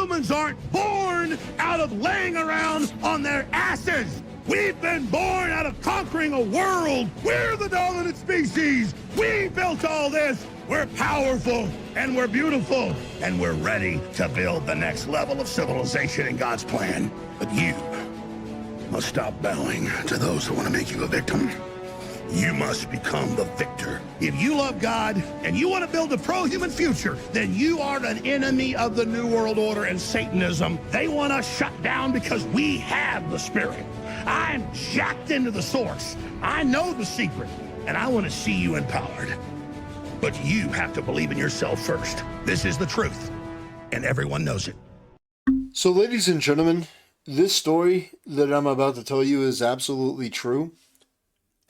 Humans aren't born out of laying around on their asses. We've been born out of conquering a world. We're the dominant species. We built all this. We're powerful, and we're beautiful, and we're ready to build the next level of civilization in God's plan. But you must stop bowing to those who want to make you a victim. You must become the victor. If you love God and you want to build a pro-human future, then you are an enemy of the New World Order and Satanism. They want us shut down because we have the Spirit. I'm jacked into the source. I know the secret, and I want to see you empowered. But you have to believe in yourself first. This is the truth, and everyone knows it. So, ladies and gentlemen, this story that I'm about to tell you is absolutely true.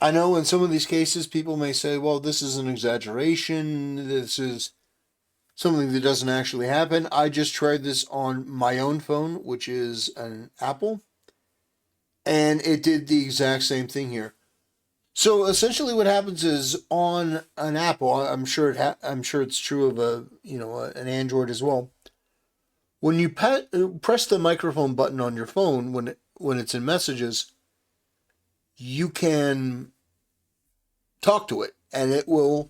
I know in some of these cases, people may say, well, this is an exaggeration. This is something that doesn't actually happen. I just tried this on my own phone, which is an Apple, and it did the exact same thing here. So essentially, what happens is on an Apple, I'm sure it's true of an Android as well. When you press the microphone button on your phone when it's in messages, you can talk to it, and it will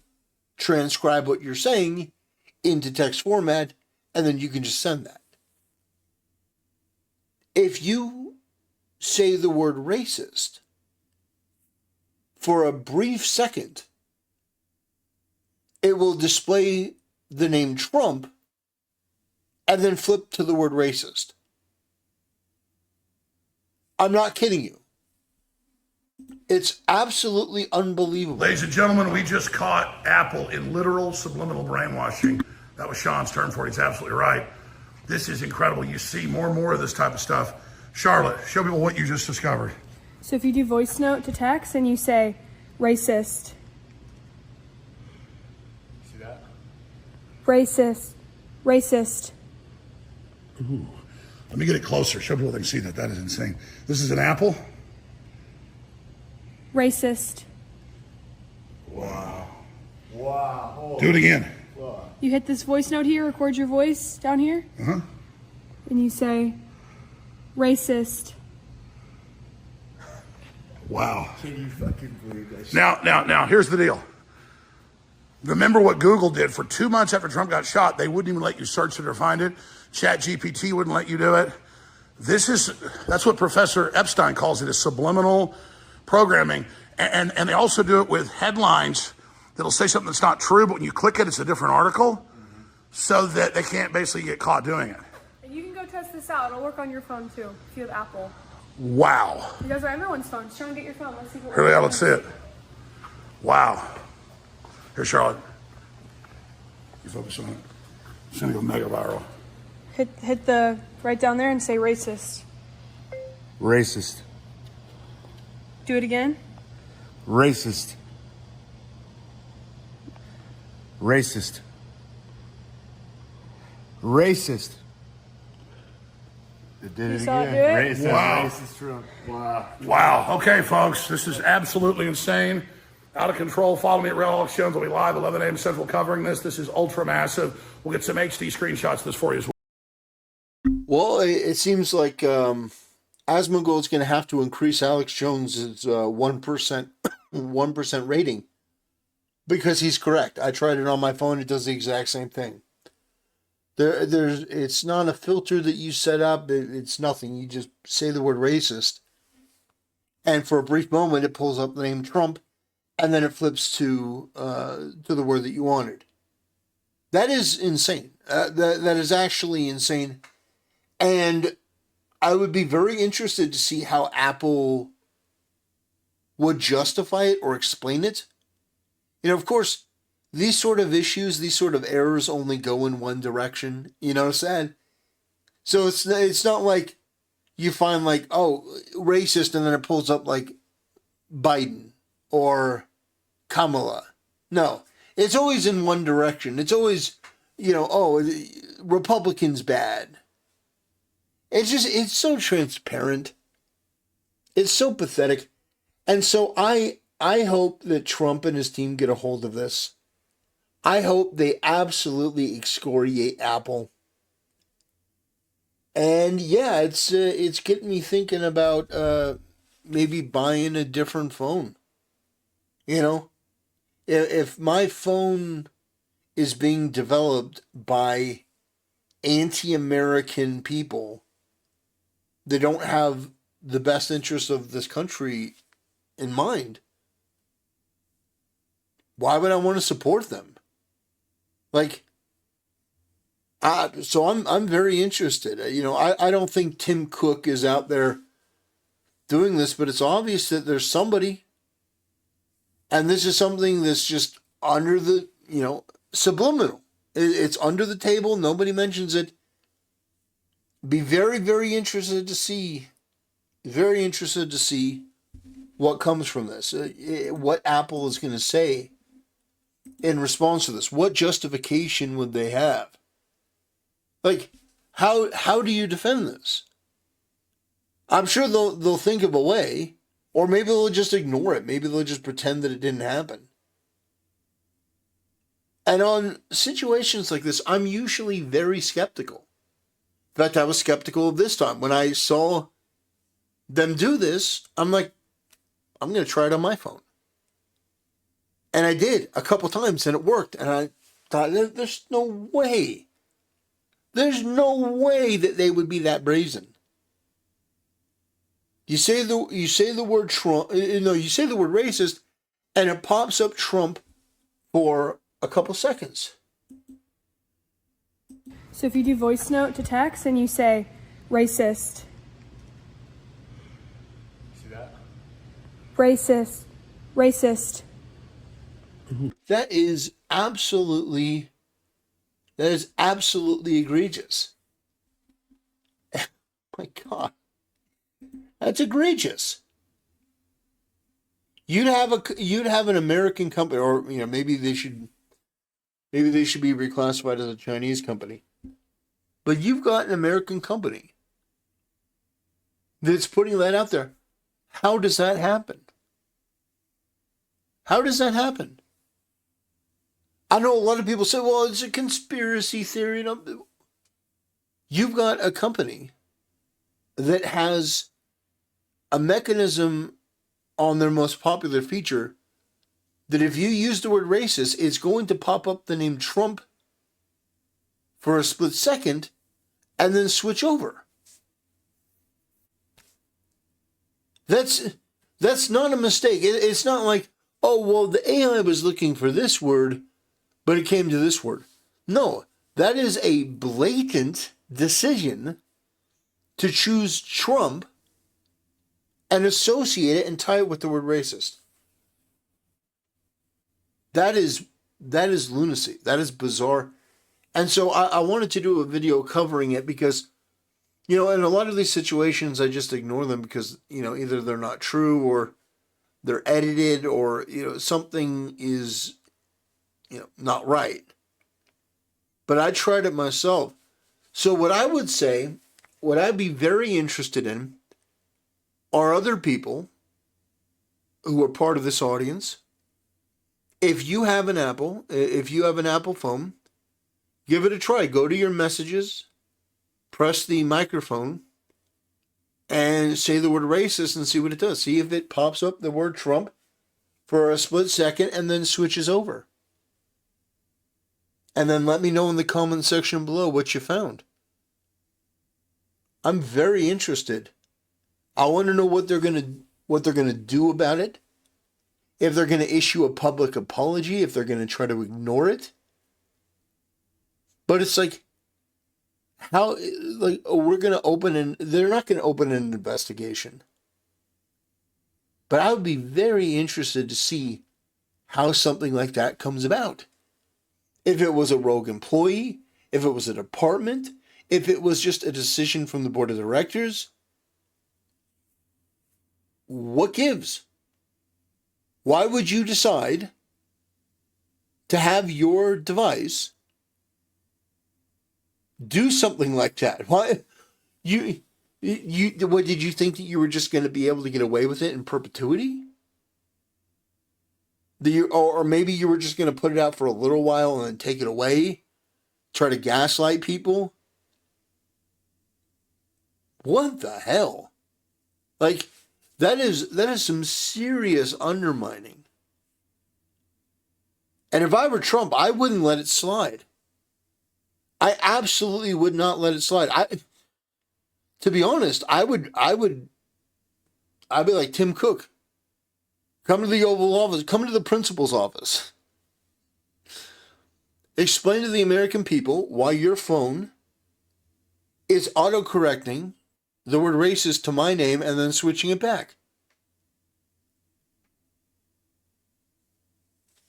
transcribe what you're saying into text format, and then you can just send that. If you say the word racist for a brief second, it will display the name Trump and then flip to the word racist. I'm not kidding you. It's absolutely unbelievable. Ladies and gentlemen, we just caught Apple in literal subliminal brainwashing. That was Sean's term for it. He's absolutely right. This is incredible. You see more and more of this type of stuff. Charlotte, show people what you just discovered. So if you do voice note to text and you say racist. See that? Racist. Racist. Ooh. Let me get it closer. Show people they can see that. That is insane. This is an Apple? Racist. Wow. Wow. Do it again. Wow. You hit this voice note here, record your voice down here, Uh-huh. and you say racist. Wow. Can you fucking believe that shit? Now, here's the deal. Remember what Google did for 2 months after Trump got shot? They wouldn't even let you search it or find it. ChatGPT wouldn't let you do it. That's what Professor Epstein calls it, is subliminal programming. And they also do it with headlines that'll say something that's not true, but when you click it, it's a different article, so that they can't basically get caught doing it. And you can go test this out. It'll work on your phone too, if you have Apple. Wow. It does on everyone's phone. Just try and get your phone. Let's see what Here we works. are. Let's see it. Wow. Here, Charlotte. You focus on it. It's going to go mega viral. Hit the right down there and say racist. Racist. Do it again. Racist. Racist. Racist. It did You it saw it again. do it? Racist. Wow. Racist Trump. Wow. Wow. Okay, folks, this is absolutely insane. Out of control. Follow me at Real Alex Jones. We'll be live 11 a.m. Central covering this. This is ultra massive. We'll get some HD screenshots of this for you as well. Well, it seems like Asmongold is going to have to increase Alex Jones's 1% rating, because he's correct. I tried it on my phone; it does the exact same thing. It's not a filter that you set up. It's nothing. You just say the word racist, and for a brief moment, it pulls up the name Trump, and then it flips to the word that you wanted. That is insane. That is actually insane. And I would be very interested to see how Apple would justify it or explain it. Of course, these sort of issues, these sort of errors only go in one direction. You know what I'm saying? So it's not like you find like, oh, racist, and then it pulls up like Biden or Kamala. No, it's always in one direction. It's always, oh, Republicans bad. It's so transparent. It's so pathetic. And so I hope that Trump and his team get a hold of this. I hope they absolutely excoriate Apple. And yeah, it's getting me thinking about maybe buying a different phone. You know, if my phone is being developed by anti-American people that don't have the best interests of this country in mind, why would I want to support them? Like, so I'm very interested. I don't think Tim Cook is out there doing this, but it's obvious that there's somebody, and this is something that's just under the subliminal. It's under the table. Nobody mentions it. Be very, very interested to see. Very interested to see what comes from this. What Apple is going to say in response to this. What justification would they have? Like, how do you defend this? I'm sure they'll think of a way, or maybe they'll just ignore it. Maybe they'll just pretend that it didn't happen. And on situations like this, I'm usually very skeptical. In fact, I was skeptical of this time. When I saw them do this, I'm like, I'm going to try it on my phone. And I did a couple times, and it worked. And I thought, there's no way. There's no way that they would be that brazen. You say the word Trump, you say the word racist, and it pops up Trump for a couple seconds. So if you do voice note to text and you say racist. See that? Racist. Racist. That is absolutely egregious. My God. That's egregious. You'd have an American company, or maybe they should be reclassified as a Chinese company. But you've got an American company that's putting that out there. How does that happen? How does that happen? I know a lot of people say, well, it's a conspiracy theory. You've got a company that has a mechanism on their most popular feature that if you use the word racist, it's going to pop up the name Trump for a split second and then switch over. That's not a mistake. It's not like, oh, well, the AI was looking for this word, but it came to this word. No, that is a blatant decision to choose Trump and associate it and tie it with the word racist. That is lunacy. That is bizarre. And so I wanted to do a video covering it because, in a lot of these situations, I just ignore them because, either they're not true or they're edited or, something is, not right. But I tried it myself. So what I would say, what I'd be very interested in are other people who are part of this audience. If you have an Apple phone, give it a try. Go to your messages, press the microphone, and say the word racist and see what it does. See if it pops up the word Trump for a split second and then switches over. And then let me know in the comment section below what you found. I'm very interested. I want to know what they're going to do about it. If they're going to issue a public apology, if they're going to try to ignore it. But it's like, we're going to they're not going to open an investigation. But I would be very interested to see how something like that comes about. If it was a rogue employee, if it was a department, if it was just a decision from the board of directors, what gives? Why would you decide to have your device do something like that? Why what did you think that you were just going to be able to get away with it in perpetuity? Or maybe you were just going to put it out for a little while and then take it away, try to gaslight people? What the hell? Like, that is some serious undermining. And if I were Trump, I wouldn't let it slide. I absolutely would not let it slide. To be honest, I'd be like Tim Cook. Come to the Oval Office. Come to the principal's office. Explain to the American people why your phone is autocorrecting the word racist to my name and then switching it back.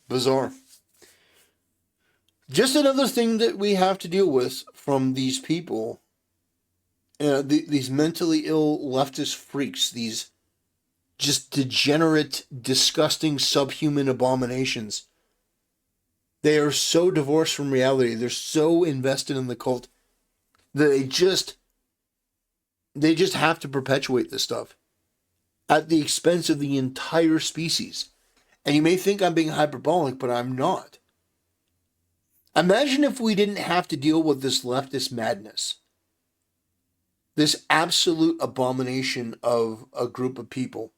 Bizarre. Just another thing that we have to deal with from these people, these mentally ill leftist freaks, these just degenerate, disgusting, subhuman abominations. They are so divorced from reality. They're so invested in the cult that they just have to perpetuate this stuff at the expense of the entire species. And you may think I'm being hyperbolic, but I'm not. Imagine if we didn't have to deal with this leftist madness. This absolute abomination of a group of people.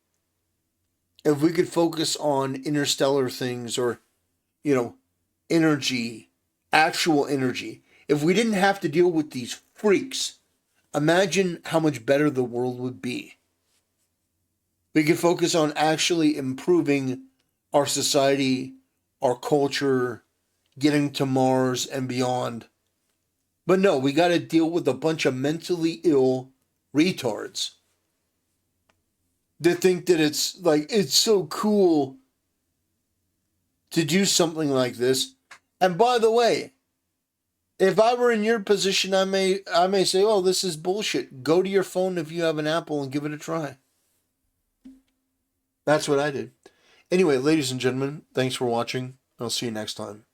If we could focus on interstellar things or, energy, actual energy. If we didn't have to deal with these freaks, imagine how much better the world would be. We could focus on actually improving our society, our culture, getting to Mars and beyond. But no, we got to deal with a bunch of mentally ill retards that think that it's so cool to do something like this. And by the way, if I were in your position, I may say, oh, this is bullshit. Go to your phone if you have an Apple and give it a try. That's what I did. Anyway, ladies and gentlemen, thanks for watching. I'll see you next time.